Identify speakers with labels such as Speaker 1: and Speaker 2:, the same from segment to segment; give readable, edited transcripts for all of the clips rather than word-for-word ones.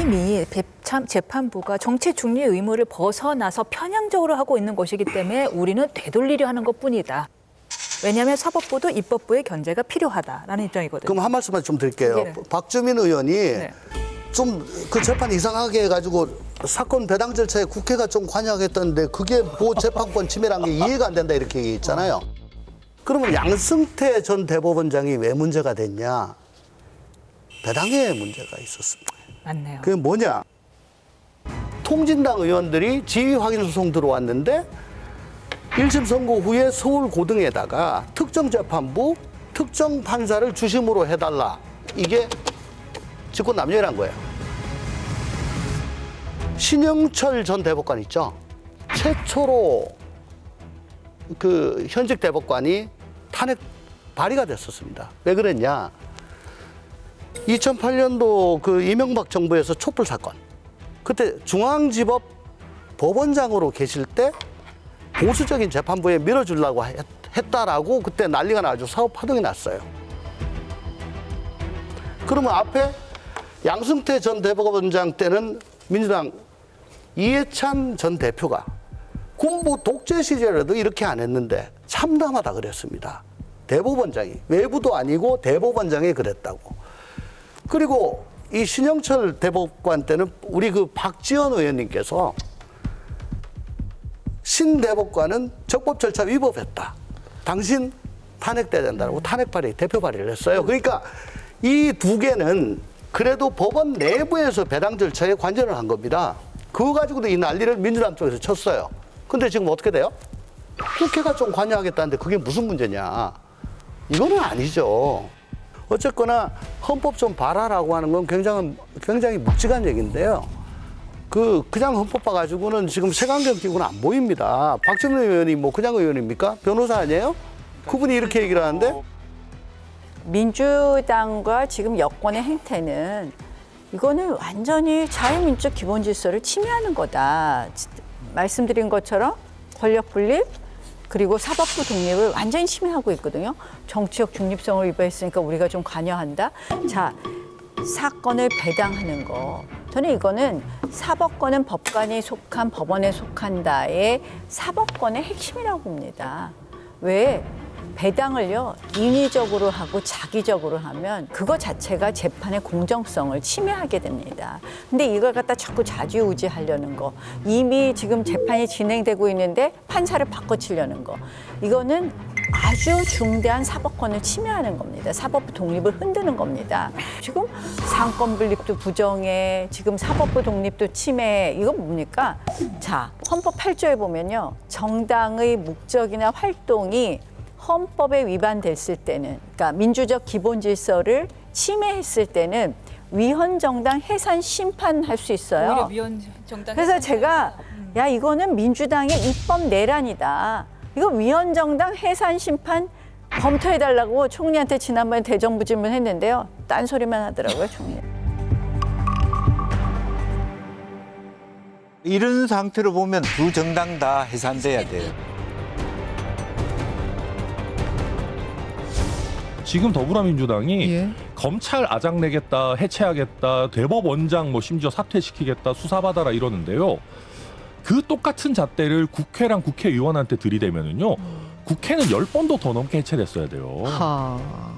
Speaker 1: 이미 재판부가 정치 중립 의무를 벗어나서 편향적으로 하고 있는 것이기 때문에 우리는 되돌리려 하는 것뿐이다. 왜냐하면 사법부도 입법부의 견제가 필요하다라는 입장이거든요.
Speaker 2: 그럼 한 말씀만 좀 드릴게요.
Speaker 1: 네.
Speaker 2: 박주민 의원이
Speaker 1: 네.
Speaker 2: 좀 그 재판 이상하게 해가지고 사건 배당 절차에 국회가 좀 관여하겠다는데 그게 뭐 재판권 침해란 게 이해가 안 된다 이렇게 얘기했잖아요. 그러면 양승태 전 대법원장이 왜 문제가 됐냐? 배당에 문제가 있었습니다.
Speaker 1: 맞네요.
Speaker 2: 그게 뭐냐? 통진당 의원들이 지위 확인 소송 들어왔는데 1심 선고 후에 서울고등에다가 특정재판부, 특정 판사를 주심으로 해달라. 이게 직권남용이란 거예요. 신영철 전 대법관 있죠? 최초로 그 현직 대법관이 탄핵 발의가 됐었습니다. 왜 그랬냐? 2008년도 그 이명박 정부에서 촛불 사건. 그때 중앙지법 법원장으로 계실 때 보수적인 재판부에 밀어주려고 했다라고 그때 난리가 나가지고 사법 파동이 났어요. 그러면 앞에 양승태 전 대법원장 때는 민주당 이해찬 전 대표가 군부 독재 시절에도 이렇게 안 했는데 참담하다 그랬습니다. 대법원장이. 외부도 아니고 대법원장이 그랬다고. 그리고 이 신영철 대법관 때는 우리 그 박지원 의원님께서 신 대법관은 적법 절차 위법했다. 당신 탄핵돼야 된다고 탄핵 발의, 대표 발의를 했어요. 그러니까 이 두 개는 그래도 법원 내부에서 배당 절차에 관여를 한 겁니다. 그거 가지고도 이 난리를 민주당 쪽에서 쳤어요. 근데 지금 어떻게 돼요? 국회가 좀 관여하겠다는데 그게 무슨 문제냐. 이거는 아니죠. 어쨌거나 헌법 좀 봐라라고 하는 건 굉장히 묵직한 얘기인데요. 그냥 헌법 봐가지고는 지금 색안경 끼고는 안 보입니다. 박정희 의원이 뭐 그냥 의원입니까? 변호사 아니에요? 그분이 이렇게 얘기를 하는데
Speaker 3: 민주당과 지금 여권의 행태는 이거는 완전히 자유민주 기본 질서를 침해하는 거다. 말씀드린 것처럼 권력 분립 그리고 사법부 독립을 완전히 침해하고 있거든요. 정치적 중립성을 위반했으니까 우리가 좀 관여한다. 자, 사건을 배당하는 거. 저는 이거는 사법권은 법관이 속한 법원에 속한다의 사법권의 핵심이라고 봅니다. 왜? 배당을요, 인위적으로 하고 자기적으로 하면 그거 자체가 재판의 공정성을 침해하게 됩니다. 근데 이걸 갖다 자꾸 좌지우지하려는 거, 이미 지금 재판이 진행되고 있는데 판사를 바꿔치려는 거, 이거는 아주 중대한 사법권을 침해하는 겁니다. 사법부 독립을 흔드는 겁니다. 지금 상권 분립도 부정해, 지금 사법부 독립도 침해해. 이건 뭡니까? 자, 헌법 8조에 보면요, 정당의 목적이나 활동이 헌법에 위반됐을 때는, 그러니까 민주적 기본 질서를 침해했을 때는 위헌정당 해산 심판할 수 있어요.
Speaker 1: 오히려 위헌정당
Speaker 3: 그래서 제가 야 이거는 민주당의 입법 내란이다. 이거 위헌정당 해산 심판 검토해달라고 총리한테 지난번에 대정부 질문했는데요. 딴소리만 하더라고요, 총리.
Speaker 4: 이런 상태로 보면 두 정당 다 해산돼야 돼요.
Speaker 5: 지금 더불어민주당이 검찰 아작내겠다, 해체하겠다, 대법원장 뭐 심지어 사퇴시키겠다, 수사받아라 이러는데요. 그 똑같은 잣대를 국회랑 국회의원한테 들이대면은요. 국회는 10번도 더 넘게 해체됐어야 돼요.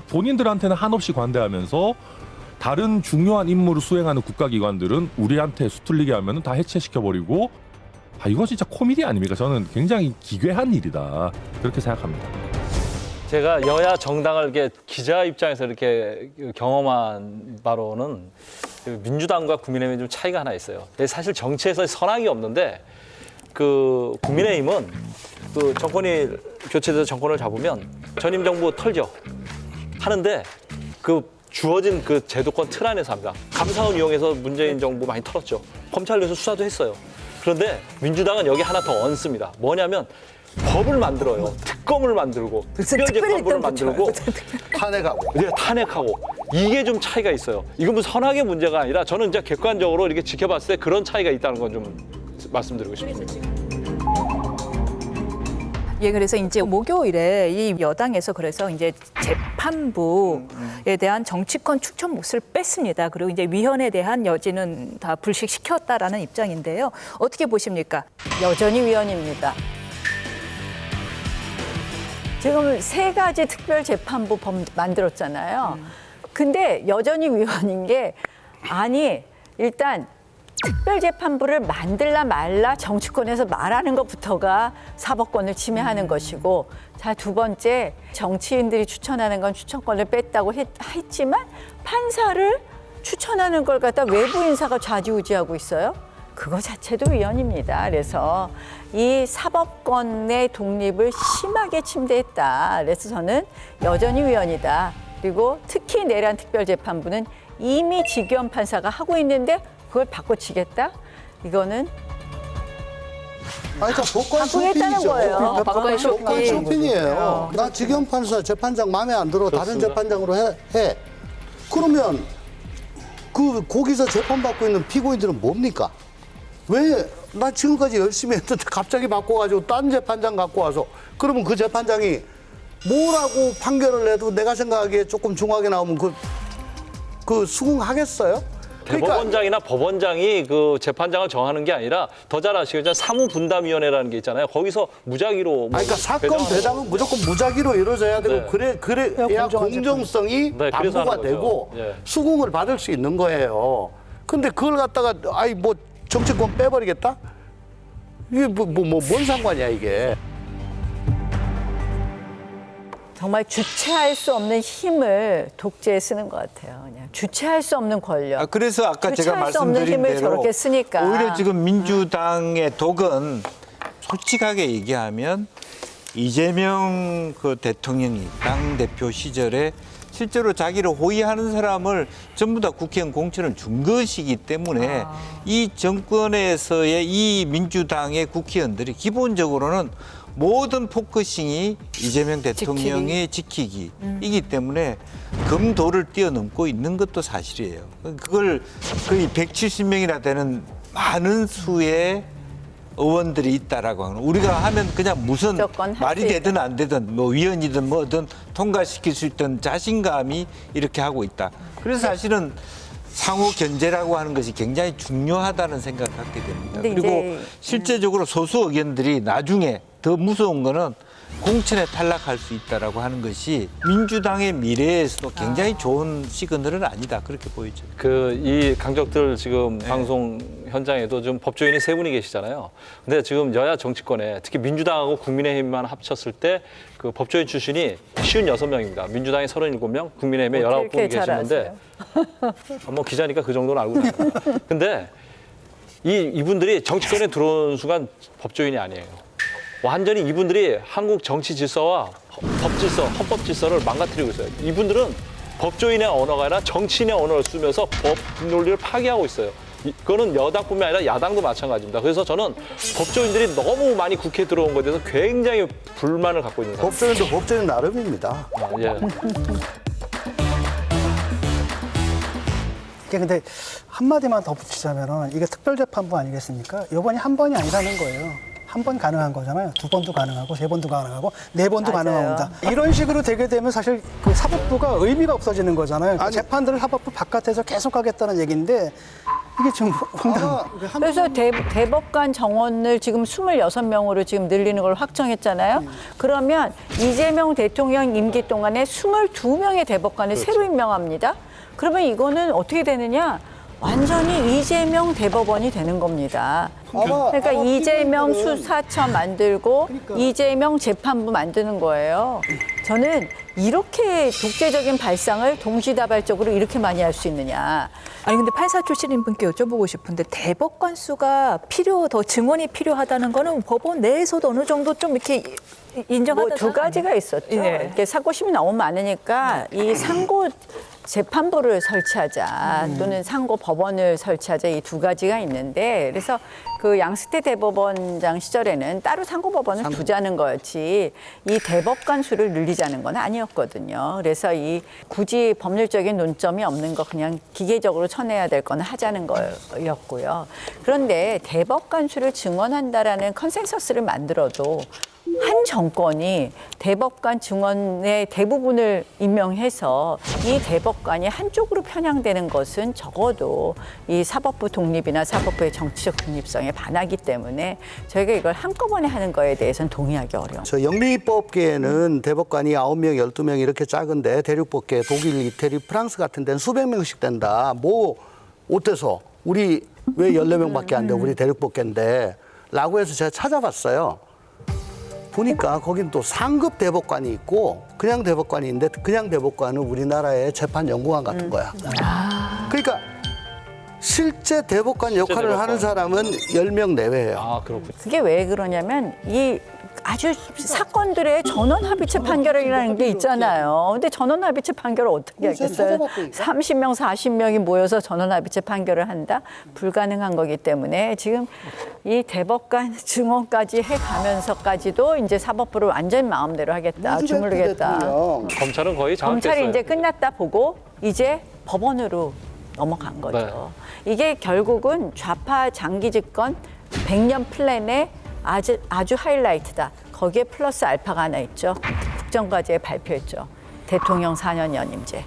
Speaker 5: 본인들한테는 한없이 관대하면서 다른 중요한 임무를 수행하는 국가기관들은 우리한테 수틀리게 하면은 다 해체시켜버리고 이거 진짜 코미디 아닙니까? 저는 굉장히 기괴한 일이다. 그렇게 생각합니다.
Speaker 6: 제가 여야 정당을 이렇게 기자 입장에서 이렇게 경험한 바로는 민주당과 국민의힘이 좀 차이가 하나 있어요. 사실 정치에서 선악이 없는데 그 국민의힘은 그 정권이 교체돼서 정권을 잡으면 전임 정부 털죠. 하는데 그 주어진 그 제도권 틀 안에서 합니다. 감사원 이용해서 문재인 정부 많이 털었죠. 검찰에서 수사도 했어요. 그런데 민주당은 여기 하나 더 얹습니다. 뭐냐면 법을 만들어요. 특검을 만들고 특별재판부를 만들고
Speaker 2: 탄핵하고.
Speaker 6: 네, 탄핵하고. 이게 좀 차이가 있어요. 이건 뭐 선악의 문제가 아니라 저는 이제 객관적으로 이렇게 지켜봤을 때 그런 차이가 있다는 건 좀 말씀드리고 싶습니다.
Speaker 1: 예, 그래서 이제 목요일에 이 여당에서 그래서 이제 재판부에 대한 정치권 추천 몫을 뺐습니다. 그리고 이제 위헌에 대한 여지는 다 불식시켰다라는 입장인데요. 어떻게 보십니까?
Speaker 3: 여전히 위헌입니다. 지금 3가지 특별재판부 만들었잖아요. 근데 여전히 위헌인 게 아니 일단 특별재판부를 만들라 말라 정치권에서 말하는 것부터가 사법권을 침해하는 것이고 자, 2번째 정치인들이 추천하는 건 추천권을 뺐다고 했지만 판사를 추천하는 걸 갖다 외부 인사가 좌지우지하고 있어요. 그거 자체도 위헌입니다. 그래서 이 사법권의 독립을 심하게 침대했다. 그래서 저는 여전히 위헌이다. 그리고 특히 내란 특별재판부는 이미 지기현 판사가 하고 있는데 그걸 바꿔치겠다? 이거는
Speaker 2: 아니, 그러니까 법관
Speaker 3: 바꾸겠다는
Speaker 2: 쇼핑이죠.
Speaker 3: 거예요.
Speaker 1: 법관 쇼핑.
Speaker 2: 법관 쇼핑이에요. 나 지금 판사 재판장 마음에 안 들어. 다른
Speaker 6: 그렇습니다.
Speaker 2: 재판장으로 해. 그러면 거기서 재판받고 있는 피고인들은 뭡니까? 왜 나 지금까지 열심히 했는데 갑자기 바꿔가지고 딴 재판장 갖고 와서 그러면 그 재판장이 뭐라고 판결을 내도 내가 생각하기에 조금 중하게 나오면 그 수긍하겠어요?
Speaker 6: 대법원장이나 법원장이 그 재판장을 정하는 게 아니라 더 잘 아시겠지만 사무분담위원회라는 게 있잖아요. 거기서 무작위로
Speaker 2: 그러니까 사건 배당은 무조건 무작위로 이루어져야 되고
Speaker 6: 네.
Speaker 2: 그래야 공정성이
Speaker 6: 네, 그래서
Speaker 2: 담보가
Speaker 6: 하는 거죠.
Speaker 2: 되고
Speaker 6: 예.
Speaker 2: 수긍을 받을 수 있는 거예요. 근데 그걸 갖다가 뭐 정치권 빼버리겠다? 이게 뭔 상관이야 이게?
Speaker 3: 정말 주체할 수 없는 힘을 독재에 쓰는 것 같아요. 그냥 주체할 수 없는 권력.
Speaker 4: 그래서 아까 제가
Speaker 3: 주체할 수 없는
Speaker 4: 말씀드린
Speaker 3: 힘을
Speaker 4: 대로
Speaker 3: 저렇게 쓰니까.
Speaker 4: 오히려 지금 민주당의 독은 솔직하게 얘기하면 이재명 그 대통령이 당대표 시절에 실제로 자기를 호위하는 사람을 전부 다 국회의원 공천을 준 것이기 때문에 이 정권에서의 이 민주당의 국회의원들이 기본적으로는 모든 포커싱이 이재명 대통령의 지키기이기 때문에 금도를 뛰어넘고 있는 것도 사실이에요. 그걸 거의 170명이나 되는 많은 수의 의원들이 있다라고 하는 우리가 하면 그냥 무슨
Speaker 3: 무조건 할수
Speaker 4: 말이 되든 안 되든 뭐 위헌이든 뭐든 통과시킬 수 있던 자신감이 이렇게 하고 있다. 그래서 사실은 상호 견제라고 하는 것이 굉장히 중요하다는 생각을 갖게 됩니다.
Speaker 3: 근데
Speaker 4: 그리고
Speaker 3: 이제
Speaker 4: 실제적으로 소수 의견들이 나중에 더 무서운 거는 공천에 탈락할 수 있다라고 하는 것이 민주당의 미래에서도 굉장히 좋은 시그널은 아니다. 그렇게 보이죠.
Speaker 6: 이 강적들 지금 방송 현장에도 지금 법조인이 3분이 계시잖아요. 근데 지금 여야 정치권에 특히 민주당하고 국민의힘만 합쳤을 때 그 법조인 출신이 56명입니다. 민주당이 37명, 국민의힘에 19분이 계시는데 뭐 기자니까 그 정도는 알고 있습니다. 근데 이분들이 정치권에 들어온 순간 법조인이 아니에요. 완전히 이분들이 한국 정치 질서와 헌법 질서를 망가뜨리고 있어요. 이분들은 법조인의 언어가 아니라 정치인의 언어를 쓰면서 법 논리를 파괴하고 있어요. 그거는 여당뿐만 아니라 야당도 마찬가지입니다. 그래서 저는 법조인들이 너무 많이 국회에 들어온 것에 대해서 굉장히 불만을 갖고 있는 사람.
Speaker 2: 법조인도 법조인 나름입니다.
Speaker 6: 예.
Speaker 7: 이게 근데 한마디만 더 붙이자면은 이게 특별재판부 아니겠습니까? 이번이 한 번이 아니라는 거예요. 한 번 가능한 거잖아요. 2번도 가능하고 3번도 가능하고 4번도
Speaker 3: 맞아요.
Speaker 7: 가능합니다. 이런 식으로 되게 되면 사실 그 사법부가 의미가 없어지는 거잖아요. 재판들을 사법부 바깥에서 계속 하겠다는 얘기인데 이게 좀
Speaker 3: 그래서 대법관 정원을 지금 26명으로 지금 늘리는 걸 확정했잖아요. 그러면 이재명 대통령 임기 동안에 22명의 대법관을 새로 임명합니다. 그러면 이거는 어떻게 되느냐? 완전히 이재명 대법원이 되는 겁니다. 그러니까 이재명 수사처 만들고 이재명 재판부 만드는 거예요. 저는 이렇게 독재적인 발상을 동시다발적으로 이렇게 많이 할 수 있느냐.
Speaker 1: 아니 근데 판사 출신인 분께 여쭤보고 싶은데 대법관 수가 더 증언이 필요하다는 거는 법원 내에서도 어느 정도 좀 이렇게 인정하다.
Speaker 3: 뭐 2가지가 있었죠.
Speaker 1: 네.
Speaker 3: 이렇게 사고심이 너무 많으니까 이 상고 재판부를 설치하자 또는 상고 법원을 설치하자 이 두 가지가 있는데 그래서 그 양승태 대법원장 시절에는 따로 상고 법원을 두자는 거였지 이 대법관 수를 늘리자는 건 아니었거든요. 그래서 이 굳이 법률적인 논점이 없는 거 그냥 기계적으로 쳐내야 될 거는 하자는 거였고요. 그런데 대법관 수를 증원한다라는 컨센서스를 만들어도 한 정권이 대법관 증원의 대부분을 임명해서 이 대법관이 한쪽으로 편향되는 것은 적어도 이 사법부 독립이나 사법부의 정치적 중립성에 반하기 때문에 저희가 이걸 한꺼번에 하는 거에 대해서는 동의하기 어려워요.
Speaker 2: 저 영미법계에는 대법관이 9명, 12명 이렇게 작은데 대륙법계 독일, 이태리, 프랑스 같은 데는 수백 명씩 된다. 뭐 어때서? 우리 왜 14명밖에 안 돼? 우리 대륙법계인데. 라고 해서 제가 찾아봤어요. 보니까 거긴 또 상급 대법관이 있고 그냥 대법관이 있는데 그냥 대법관은 우리나라의 재판연구관 같은 거야. 그러니까 실제 대법관 역할을
Speaker 6: 대법관.
Speaker 2: 하는 사람은 10명 내외예요.
Speaker 6: 아, 그렇군요.
Speaker 3: 그게 왜 그러냐면 이 아주 사건들의 전원합의체 판결이라는 게 있잖아요. 근데 전원합의체 판결을 어떻게 하겠어요? 30명, 40명이 모여서 전원합의체 판결을 한다? 불가능한 거기 때문에 지금 이 대법관 증언까지 해가면서까지도 이제 사법부를 완전 마음대로 하겠다, 주물르겠다.
Speaker 6: 검찰은 거의
Speaker 3: 검찰이
Speaker 6: 장악됐어요.
Speaker 3: 이제 끝났다 보고 이제 법원으로 넘어간 거죠. 이게 결국은 좌파 장기 집권 100년 플랜의 아주 하이라이트다. 거기에 플러스 알파가 하나 있죠. 국정과제에 발표했죠. 대통령 4년 연임제.